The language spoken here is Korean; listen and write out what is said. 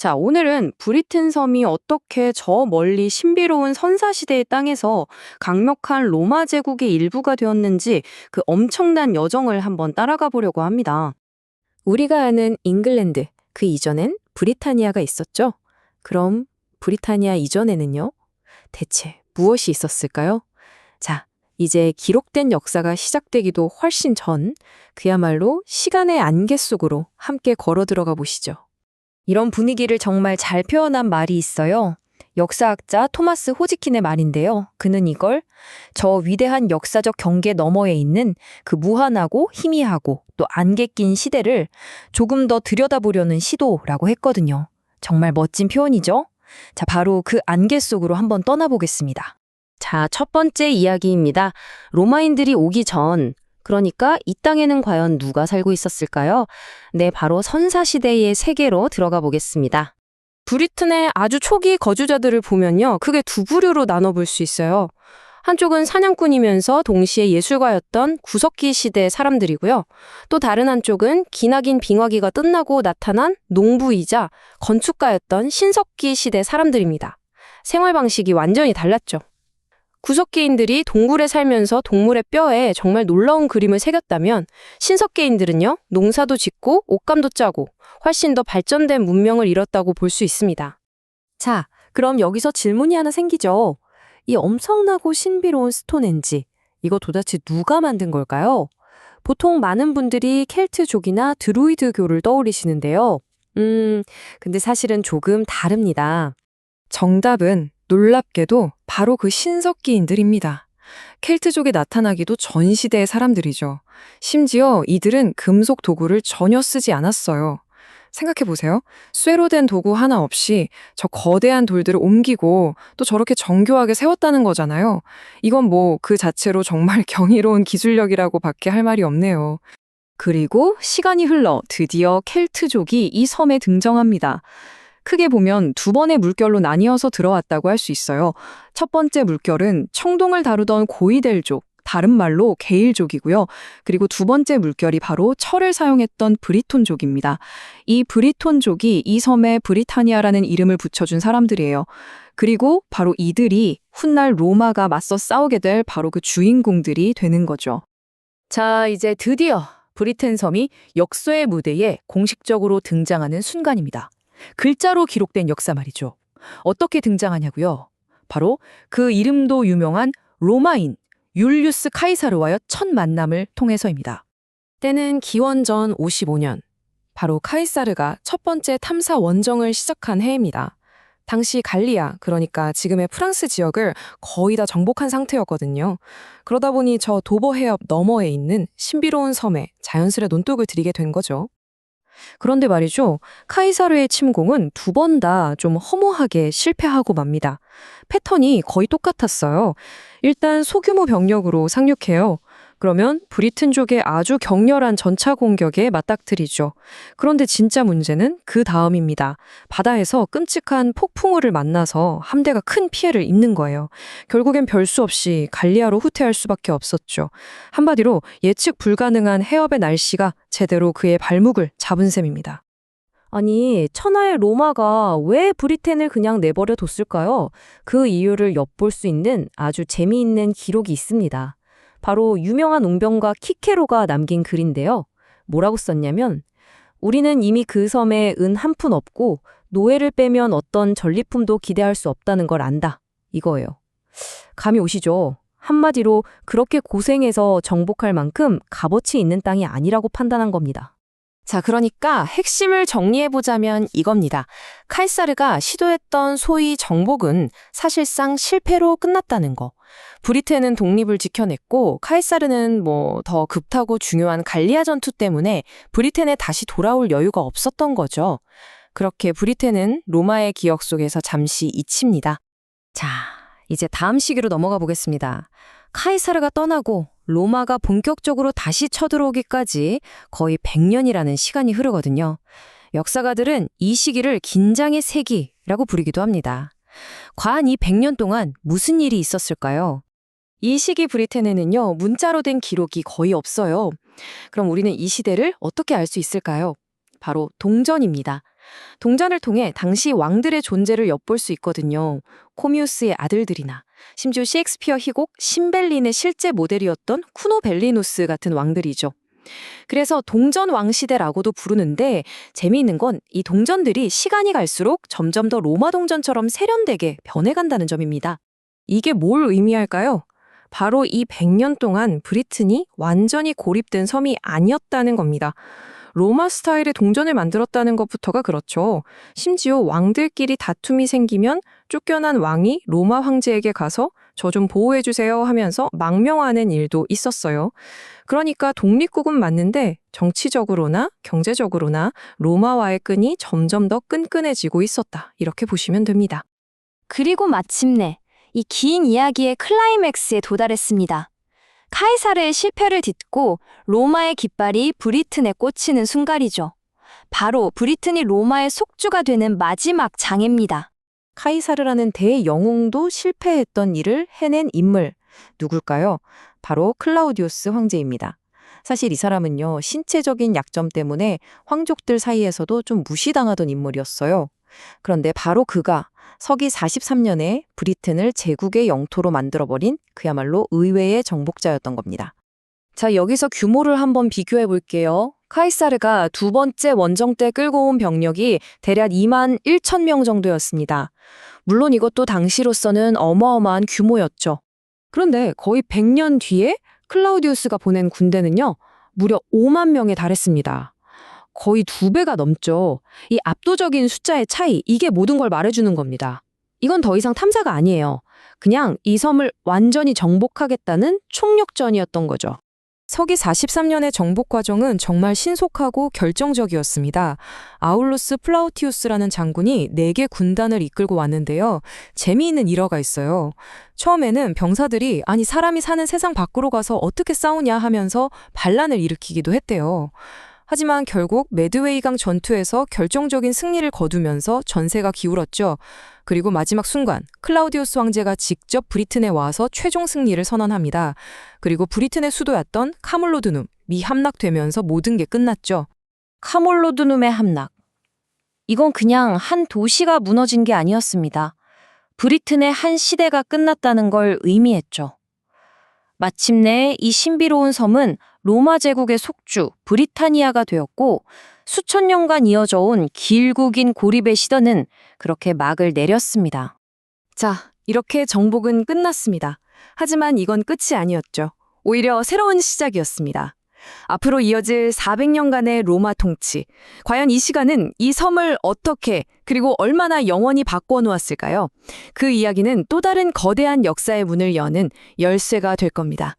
자, 오늘은 브리튼 섬이 어떻게 저 멀리 신비로운 선사시대의 땅에서 강력한 로마 제국의 일부가 되었는지 그 엄청난 여정을 한번 따라가 보려고 합니다. 우리가 아는 잉글랜드, 그 이전엔 브리타니아가 있었죠? 그럼 브리타니아 이전에는요? 대체 무엇이 있었을까요? 자, 이제 기록된 역사가 시작되기도 훨씬 전, 그야말로 시간의 안개 속으로 함께 걸어 들어가 보시죠. 이런 분위기를 정말 잘 표현한 말이 있어요. 역사학자 토마스 호지킨의 말인데요. 그는 이걸 저 위대한 역사적 경계 너머에 있는 그 무한하고 희미하고 또 안개 낀 시대를 조금 더 들여다보려는 시도라고 했거든요. 정말 멋진 표현이죠? 자, 바로 그 안개 속으로 한번 떠나보겠습니다. 자, 첫 번째 이야기입니다. 로마인들이 오기 전, 그러니까 이 땅에는 과연 누가 살고 있었을까요? 네, 바로 선사시대의 세계로 들어가 보겠습니다. 브리튼의 아주 초기 거주자들을 보면요. 크게 두 부류로 나눠볼 수 있어요. 한쪽은 사냥꾼이면서 동시에 예술가였던 구석기 시대 사람들이고요. 또 다른 한쪽은 기나긴 빙하기가 끝나고 나타난 농부이자 건축가였던 신석기 시대 사람들입니다. 생활 방식이 완전히 달랐죠. 구석기인들이 동굴에 살면서 동물의 뼈에 정말 놀라운 그림을 새겼다면 신석기인들은요, 농사도 짓고 옷감도 짜고 훨씬 더 발전된 문명을 이뤘다고 볼 수 있습니다. 자, 그럼 여기서 질문이 하나 생기죠. 이 엄청나고 신비로운 스톤헨지, 이거 도대체 누가 만든 걸까요? 보통 많은 분들이 켈트족이나 드루이드교를 떠올리시는데요. 근데 사실은 조금 다릅니다. 정답은 놀랍게도 바로 그 신석기인들입니다. 켈트족에 나타나기도 전 시대의 사람들이죠. 심지어 이들은 금속 도구를 전혀 쓰지 않았어요. 생각해보세요. 쇠로 된 도구 하나 없이 저 거대한 돌들을 옮기고 또 저렇게 정교하게 세웠다는 거잖아요. 이건 뭐 그 자체로 정말 경이로운 기술력이라고 밖에 할 말이 없네요. 그리고 시간이 흘러 드디어 켈트족이 이 섬에 등장합니다. 크게 보면 두 번의 물결로 나뉘어서 들어왔다고 할 수 있어요. 첫 번째 물결은 청동을 다루던 고이델족, 다른 말로 게일족이고요. 그리고 두 번째 물결이 바로 철을 사용했던 브리톤족입니다. 이 브리톤족이 이 섬에 브리타니아라는 이름을 붙여준 사람들이에요. 그리고 바로 이들이 훗날 로마가 맞서 싸우게 될 바로 그 주인공들이 되는 거죠. 자, 이제 드디어 브리튼 섬이 역사의 무대에 공식적으로 등장하는 순간입니다. 글자로 기록된 역사 말이죠. 어떻게 등장하냐고요? 바로 그 이름도 유명한 로마인 율리우스 카이사르와의 첫 만남을 통해서입니다. 때는 기원전 55년. 바로 카이사르가 첫 번째 탐사 원정을 시작한 해입니다. 당시 갈리아, 그러니까 지금의 프랑스 지역을 거의 다 정복한 상태였거든요. 그러다 보니 저 도버 해협 너머에 있는 신비로운 섬에 자연스레 논독을 들이게 된 거죠. 그런데 말이죠. 카이사르의 침공은 두 번 다 좀 허무하게 실패하고 맙니다. 패턴이 거의 똑같았어요. 일단 소규모 병력으로 상륙해요. 그러면 브리튼족의 아주 격렬한 전차 공격에 맞닥뜨리죠. 그런데 진짜 문제는 그 다음입니다. 바다에서 끔찍한 폭풍우를 만나서 함대가 큰 피해를 입는 거예요. 결국엔 별수 없이 갈리아로 후퇴할 수밖에 없었죠. 한마디로 예측 불가능한 해협의 날씨가 제대로 그의 발목을 잡은 셈입니다. 아니, 천하의 로마가 왜 브리텐을 그냥 내버려 뒀을까요? 그 이유를 엿볼 수 있는 아주 재미있는 기록이 있습니다. 바로 유명한 웅변가 키케로가 남긴 글인데요. 뭐라고 썼냐면, 우리는 이미 그 섬에 은 한 푼 없고 노예를 빼면 어떤 전리품도 기대할 수 없다는 걸 안다. 이거예요. 감이 오시죠? 한마디로 그렇게 고생해서 정복할 만큼 값어치 있는 땅이 아니라고 판단한 겁니다. 자, 그러니까 핵심을 정리해보자면 이겁니다. 카이사르가 시도했던 소위 정복은 사실상 실패로 끝났다는 거. 브리튼은 독립을 지켜냈고 카이사르는 더 급하고 중요한 갈리아 전투 때문에 브리튼에 다시 돌아올 여유가 없었던 거죠. 그렇게 브리튼은 로마의 기억 속에서 잠시 잊힙니다. 자, 이제 다음 시기로 넘어가 보겠습니다. 카이사르가 떠나고 로마가 본격적으로 다시 쳐들어오기까지 거의 100년이라는 시간이 흐르거든요. 역사가들은 이 시기를 긴장의 세기라고 부르기도 합니다. 과연 이 100년 동안 무슨 일이 있었을까요? 이 시기 브리튼에는요, 문자로 된 기록이 거의 없어요. 그럼 우리는 이 시대를 어떻게 알 수 있을까요? 바로 동전입니다. 동전을 통해 당시 왕들의 존재를 엿볼 수 있거든요. 코미우스의 아들들이나 심지어 셰익스피어 희곡 신벨린의 실제 모델이었던 쿠노 벨리누스 같은 왕들이죠. 그래서 동전 왕시대라고도 부르는데 재미있는 건 이 동전들이 시간이 갈수록 점점 더 로마 동전처럼 세련되게 변해간다는 점입니다. 이게 뭘 의미할까요? 바로 이 100년 동안 브리튼이 완전히 고립된 섬이 아니었다는 겁니다. 로마 스타일의 동전을 만들었다는 것부터가 그렇죠. 심지어 왕들끼리 다툼이 생기면 쫓겨난 왕이 로마 황제에게 가서 저 좀 보호해주세요 하면서 망명하는 일도 있었어요. 그러니까 독립국은 맞는데 정치적으로나 경제적으로나 로마와의 끈이 점점 더 끈끈해지고 있었다. 이렇게 보시면 됩니다. 그리고 마침내 이 긴 이야기의 클라이맥스에 도달했습니다. 카이사르의 실패를 딛고 로마의 깃발이 브리튼에 꽂히는 순간이죠. 바로 브리튼이 로마의 속주가 되는 마지막 장입니다. 카이사르라는 대영웅도 실패했던 일을 해낸 인물. 누굴까요? 바로 클라우디우스 황제입니다. 사실 이 사람은요, 신체적인 약점 때문에 황족들 사이에서도 좀 무시당하던 인물이었어요. 그런데 바로 그가 서기 43년에 브리튼을 제국의 영토로 만들어버린 그야말로 의외의 정복자였던 겁니다. 자, 여기서 규모를 한번 비교해 볼게요. 카이사르가 두 번째 원정 때 끌고 온 병력이 대략 2만 1천 명 정도였습니다. 물론 이것도 당시로서는 어마어마한 규모였죠. 그런데 거의 100년 뒤에 클라우디우스가 보낸 군대는요, 무려 5만 명에 달했습니다. 거의 2배가 넘죠. 이 압도적인 숫자의 차이, 이게 모든 걸 말해주는 겁니다. 이건 더 이상 탐사가 아니에요. 그냥 이 섬을 완전히 정복하겠다는 총력전이었던 거죠. 서기 43년의 정복 과정은 정말 신속하고 결정적이었습니다. 아울루스 플라우티우스라는 장군이 4개 군단을 이끌고 왔는데요. 재미있는 일화가 있어요. 처음에는 병사들이 아니 사람이 사는 세상 밖으로 가서 어떻게 싸우냐 하면서 반란을 일으키기도 했대요. 하지만 결국 매드웨이강 전투에서 결정적인 승리를 거두면서 전세가 기울었죠. 그리고 마지막 순간 클라우디우스 황제가 직접 브리튼에 와서 최종 승리를 선언합니다. 그리고 브리튼의 수도였던 카몰로드눔이 함락되면서 모든 게 끝났죠. 카몰로드눔의 함락. 이건 그냥 한 도시가 무너진 게 아니었습니다. 브리튼의 한 시대가 끝났다는 걸 의미했죠. 마침내 이 신비로운 섬은 로마 제국의 속주 브리타니아가 되었고 수천 년간 이어져 온 길고 긴 고립의 시대는 그렇게 막을 내렸습니다. 자, 이렇게 정복은 끝났습니다. 하지만 이건 끝이 아니었죠. 오히려 새로운 시작이었습니다. 앞으로 이어질 400년간의 로마 통치. 과연 이 시간은 이 섬을 어떻게 그리고 얼마나 영원히 바꿔 놓았을까요? 그 이야기는 또 다른 거대한 역사의 문을 여는 열쇠가 될 겁니다.